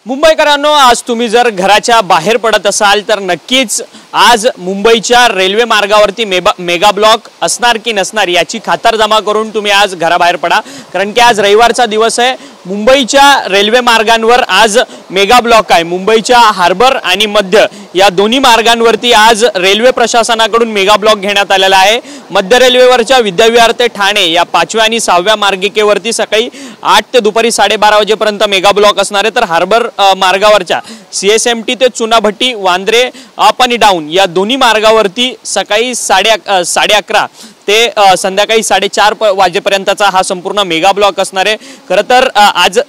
मुंबईकरांनो, आज तुम्ही जर घराच्या बाहेर पडत असाल तर नक्कीच आज मुंबईच्या रेल्वे मार्गावरती मेगा ब्लॉक असणार की नसणार याची खातरजमा करून तुम्ही आज घराबाहेर पडा, कारण की आज रविवारचा दिवस आहे। मुंबईच्या रेल्वे मार्गांवर आज मेगा ब्लॉक आहे। मुंबईच्या हार्बर आणि मध्य या दोन्ही मार्गांवरती आज रेल्वे प्रशासनाकडून मेगा ब्लॉक घेण्यात आलेला आहे। मध्य रेल्वेवरच्या विद्याविहार ते ठाणे या 5व्या आणि 6व्या मार्गिकेवरती सकाळी 8 ते दुपारी 12:30 वाजेपर्यंत मेगा ब्लॉक असणार आहे, तर हार्बर मार्गावरच्या CSMT ते चुनाभट्टी वांद्रे अप आणि डाऊन या दोन्ही मार्गावरती सकाळी 11:30 ते संध्याकाळी 4:30 वाजेपर्यंतचा हा संपूर्ण मेगा ब्लॉक असणार आहे। खरं तर आज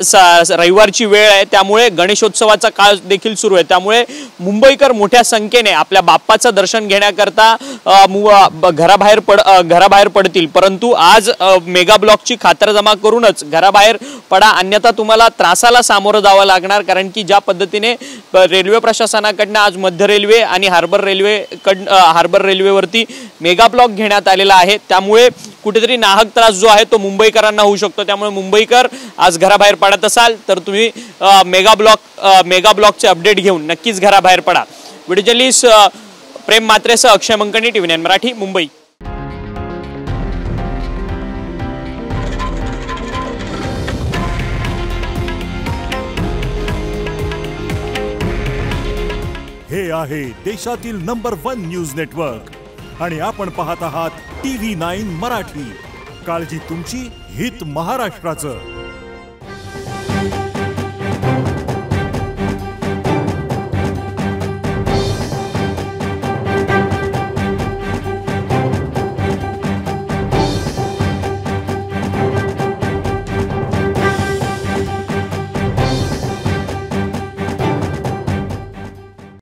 रविवारची वेळ आहे, त्यामुळे गणेशोत्सवाचा काळ देखील सुरू आहे, त्यामुळे मुंबईकर मोठ्या संख्येने आपल्या बाप्पाचं दर्शन घेण्याकरता घराबाहेर पडतील। परंतु आज मेगा ब्लॉकची खातरजमा करूनच घराबाहेर पडा, अन्यथा तुम्हाला त्रासाला सामोरं जावं लागणार, कारण की ज्या पद्धतीने रेल्वे प्रशासनाकडून आज मध्य रेल्वे आणि हार्बर रेल्वेवरती मेगा ब्लॉक घेण्यात आलेला आहे, त्यामुळे कुठेतरी नाहक त्रास जो आहे तो मुंबईकरांना होऊ शकतो। त्यामुळे मुंबईकर आज घराबाहेर पडत असाल तर तुम्ही मेगा ब्लॉकचे अपडेट घेऊन नक्कीच घराबाहेर पडा। व्हिडिओ जर्नलिस्ट प्रेम मात्रेसह अक्षय मंकणी, TV9 मराठी, मुंबई। हे आहे देशातील नंबर 1 न्यूज नेटवर्क आणि आपण पाहत आहात TV9 मराठी। काळजी तुमची, हित महाराष्ट्राचं।